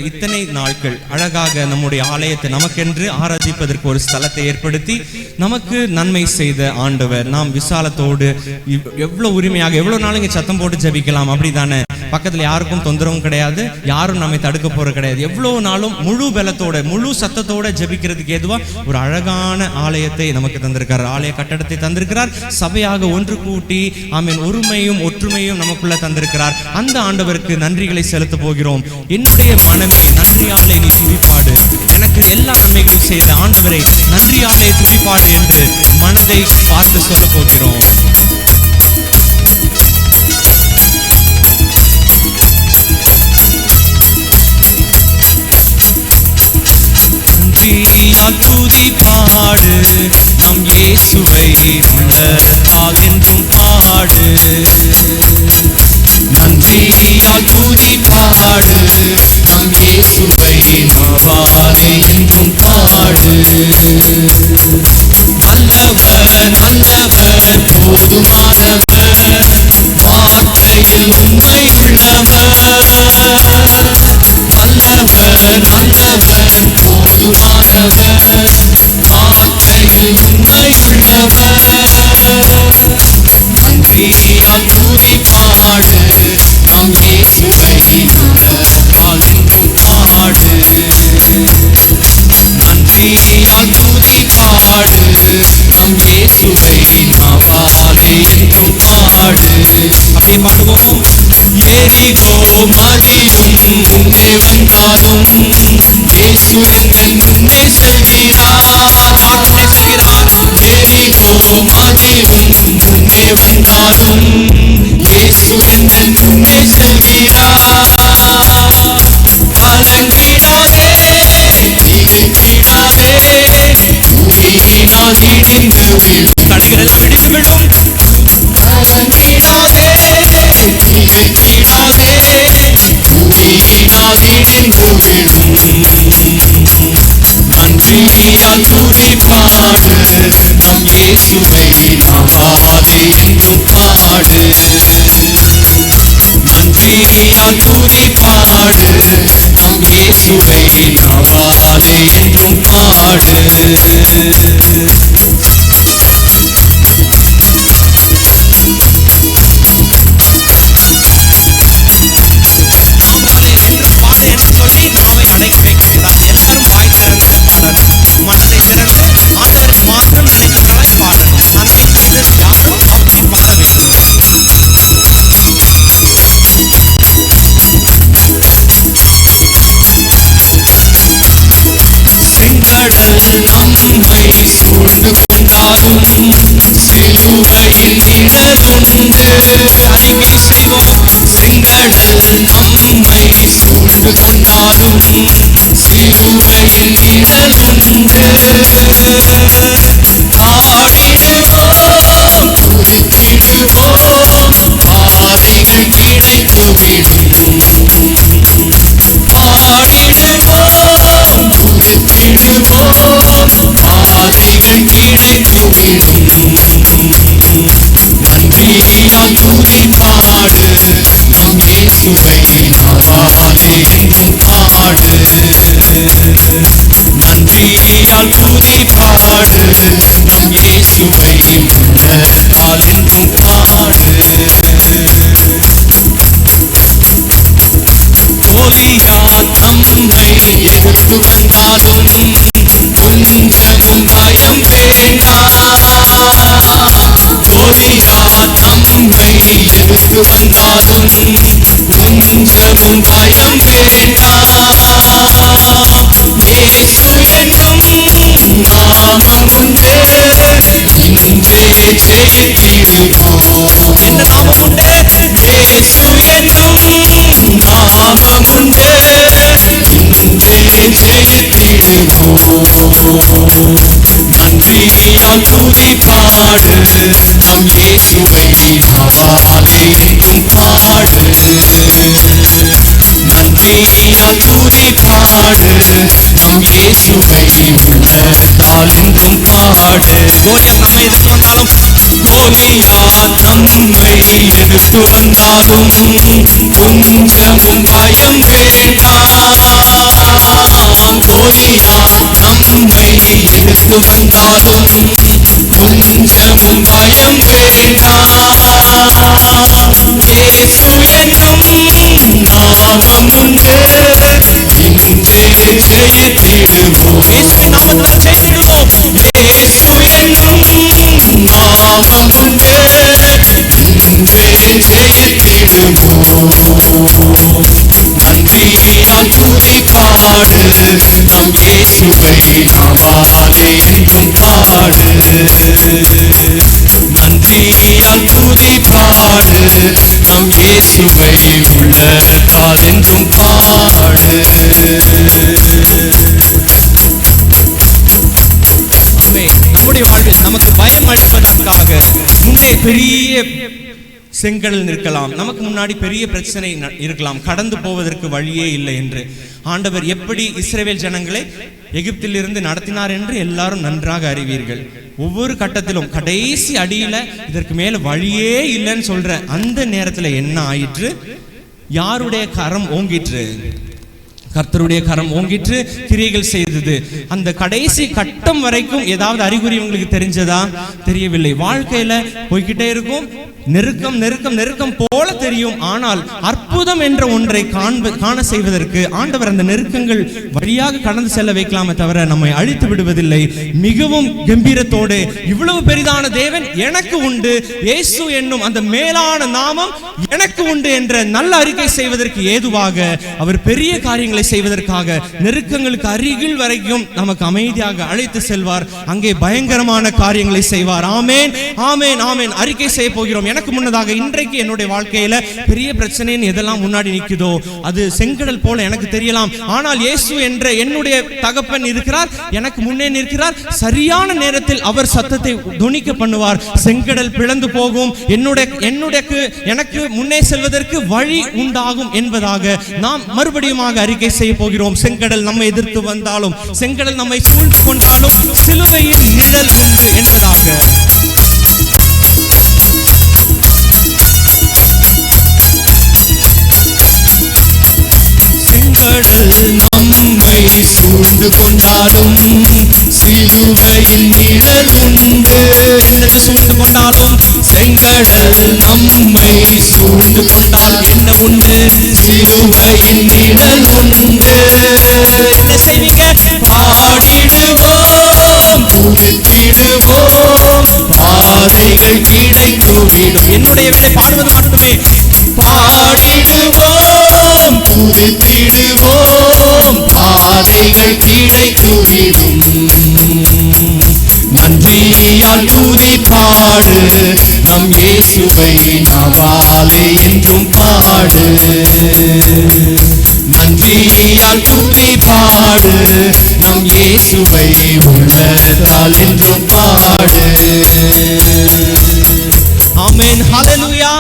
இத்தனை நாட்கள் அழகாக நம்முடைய ஆலயத்தை நமக்கென்று ஆராதிப்பதற்கு ஒரு ஸ்தலத்தை ஏற்படுத்தி நமக்கு நன்மை செய்த ஆண்டவர். நாம் விசாலத்தோடு எவ்வளவு உரிமையாக எவ்வளவு நாள் இங்க சத்தம் போட்டு ஜபிக்கலாம், அப்படிதானே? பக்கத்துல யாருக்கும் தொந்தரவும் கிடையாது, யாரும் நம்மை தடுக்க போற கிடையாது. எவ்வளவு நாளும் முழு பலத்தோட முழு சத்தத்தோட ஜபிக்கிறதுக்கு ஏதுவா ஒரு அழகான ஆலயத்தை நமக்கு தந்திருக்கிறார். ஆலய கட்டடத்தை தந்திருக்கிறார். சபையாக ஒன்று கூட்டி ஆமீன் ஒருமையும் ஒற்றுமையும் நமக்குள்ள தந்திருக்கிறார். அந்த ஆண்டவருக்கு நன்றிகளை செலுத்த போகிறோம். என்னுடைய மனமே நன்றியாலே நீ துதிப்பாடு, எனக்கு எல்லா நன்மைகளும் செய்த ஆண்டவரை நன்றியாலே துதிப்பாடு என்று மனதை பார்த்து சொல்ல போகிறோம். நன்றியால் துதிப்பாடு, நம் இயேசுவை உள்ளத்தால் என்றும் பாடு. நன்றியால் துதிப்பாடு, நம் இயேசுவை நாவாலே என்றும் பாடு. நல்லவர் நல்லவர் போதுமானவர், வார்த்தையில் உண்மையுள்ளவர். நல்லவர் நல்லவர் போதுமானவர், வார்த்தையில் உண்மையுள்ளவர். நன்றியால் துதிப்பாடு, நம் இயேசுவை உள்ளத்தால் என்றும் பாடு. நன்றியால் துதிப்பாடு, நம் இயேசுவை நாவாலே என்றும் பாடு. அப்படியே பாடுவோம். எரிகோ மதிலும் முன்னே வந்தாலும் இயேசு எங்கள் முன்னே செல்கிறார். எரிகோ மதிலும் முன்னே வந்தாலும் இயேசு எங்கள் முன்னே செல்கிறார். கலங்கிடாதே திகைத்திடாதே, துதியினால் இடிந்து விழும் தடைகளெல்லாம் இடிந்து விழும். கலங்கிடாதே திகைத்திடாதே, துதியினால் இடிந்து விழும். நன்றியால் துதிப்பாடு, நம் இயேசுவை நாவாலே என்றும் பாடு. நன்றியால் துதிப்பாடு, நம் இயேசுவை நாவாலே என்றும் பாடு. நாவாலே என்று பாடு என்று சொல்லி நாவை அடக்கி வைக்க வேண்டாம். எல்லாரும் வாய் திறந்து பாடணும். மனதை திறந்து ஆண்டவரை மாத்திரம் நினைத்தவர்களாய் பாடணும். நன்மை செய்தது யாரும் அவரை பாட வேண்டும். செங்கடல் நம்மை சூழ்ந்து கொண்டாலும் சிலுவையில் நிழலுண்டு. அறிக்கை செய்வோம். செங்கடல் நம்மை சூழ்ந்து கொண்டாலும் சிலுவையில் நிழலுண்டு. பாடிடுவோம் துதித்திடுவோம், பாதைகள் கிடைத்துவிடும். பாடிடுவோம் துதித்திடுவோம், பாதைகள் கிடைத்துவிடும். நன்றியால் துதிப்பாடு, நம் இயேசுவை நாவாலே என்றும் பாடு. நன்றியால் துதிப்பாடு, நம் இயேசுவை உள்ளத்தால் என்றும் பாடு. கோலியாத் நம்மை எதிர்த்து வந்தாலும் கொஞ்சமும் பயம் வேண்டாம். கோலியாத் நம்மை எதிர்த்து வந்தாலும் கொஞ்சமும் பயம் வேண்டாம். இயேசு என்னும் நாமம் உண்டு, இன்றே ஜெயித்திடுவோம். என்ன நாமம் உண்டு? இயேசு என்னும் நாமம் உண்டு, இன்றே ஜெயித்திடுவோம். நன்றியால் துதிப்பாடு, நம் இயேசுவை நாவாலே என்றும் பாடு. நன்றியால் துதிப்பாடு, நம் இயேசுவை உள்ளத்தால் என்றும் பாடு. கோலியாத் நம்மை எதிர்த்து வந்தாலும் கோலியாத் நம்மை எதிர்த்து வந்தாலும் கொஞ்சமும் பயம் வேண்டாம். கோலியாத் நம்மை எதிர்த்து வந்தாலும் கொஞ்சமும் பயம் வேண்டாம். இயேசு என்னும் நாமம் உண்டு, இன்றே ஜெயத்திடுவோம். இயேசுவின் நாமத்தினால் ஜெயித்திடுவோம். இயேசு என்னும் நாமம் உண்டு, இன்றே ஜெயத்திடுவோம். நன்றியால் துதி பாடு, நம் இயேசுவை நாமாலே என்றும் பாடு. நன்றியால் துதி பாடு, நம் இயேசுவை உள்ளத்தால் என்றும் பாடு. ஆமென். நம்முடைய வாழ்வில் நமக்கு பயம் அளிப்பதற்காக முன்னே பெரிய செங்கடல் நிற்கலாம், நமக்கு முன்னாடி பெரிய பிரச்சனை இருக்கலாம், கடந்து போவதற்கு வழியே இல்லை என்று ஆண்டவர் எப்படி இஸ்ரவேல் ஜனங்களை எகிப்திலிருந்து நடத்தினார் என்று எல்லாரும் நன்றாக அறிவீர்கள். ஒவ்வொரு கட்டத்திலும் கடைசி அடியில இதற்கு மேல வழியே இல்லைன்னு சொல்ற அந்த நேரத்துல என்ன ஆயிற்று? யாருடைய கரம் ஓங்கிற்று? கர்த்தருடைய கரம் ஓங்கிற்று, கிரியைகள் செய்தது. அந்த கடைசி கட்டம் வரைக்கும் ஏதாவது அறிகுறி உங்களுக்கு தெரிஞ்சதா? தெரியவில்லை. வாழ்க்கையில போய்கிட்டே இருக்கும், நெருக்கம் நெருக்கம் நெருக்கம் போல தெரியும். ஆனால் அற்புதம் என்ற ஒன்றை காண செய்வதற்கு ஆண்டவர் அந்த நெருக்கங்கள் வழியாக கடந்து செல்ல வைக்கலாமே தவிர நம்மை அழித்து விடுவதில்லை. மிகவும் கம்பீரத்தோடு இவ்வளவு பெரிதான தேவன் எனக்கு உண்டு, இயேசு என்னும் அந்த மேலான நாமம் எனக்கு உண்டு என்ற நல்ல அறிக்கை செய்வதற்கு ஏதுவாக அவர் பெரிய காரியங்களை செய்வதற்காக நெருக்கங்களுக்கு அருகில் வரைக்கும் நமக்கு அமைதியாக அழைத்து செல்வார். அங்கே பயங்கரமான காரியங்களை செய்வார். ஆமேன், ஆமேன், ஆமேன். அறிக்கை செய்ய போகிறோம். எனக்கு முன்னதாக இன்றைக்கு என்னுடைய வாழ்க்கையில பெரிய பிரச்சனைன்னு எதெல்லாம் முன்னாடி நிக்குதோ அது செங்கடல் போல எனக்கு தெரியலாம். ஆனால் இயேசு என்ற என்னுடைய தகப்பன் இருக்கிறார், எனக்கு முன்னே நிற்கிறார். சரியான நேரத்தில் அவர் சத்தத்தை துணிக்க பண்ணுவார். செங்கடல் பிளந்து போகும். எனக்கு முன்னே செல்வதற்கு வழி உண்டாகும் என்பதாக நாம் மறுபடியுமாக அறிக்கை செய்ய போகிறோம். செங்கடல் நம்மை எதிர்த்து வந்தாலும், செங்கடல் நம்மை சூழ்ந்து கொண்டாலும் சிலுவையின் நிழல் உண்டு என்பதாக. செங்கடல் நம்மை சூழ்ந்து கொண்டாலும் சிலுவையின் நிழல் உண்டு. சூழ்ந்து கொண்டாலும் செங்கடல் நம்மை சூழ்ந்து கொண்டால் என்ன உண்டு? சிலுவையின் நிழல் உண்டு. என்ன செய்வீங்க? பாடிடுவோம், துதித்திடுவோம், பாதைகள் கிடைத்துவிடும். என்னுடைய வேலை பாடுவது மட்டுமே. பாடிடுவோம், துதித்திடுவோம், பாதைகள் கிடைத்துவிடும். நன்றியால் துதி பாடு, நம் இயேசுவை நாவாலே என்றும் பாடு. நன்றியால் துதி பாடு, நம் இயேசுவை உள்ளத்தால் என்றும் பாடு. ஆமென், ஹல்லேலூயா.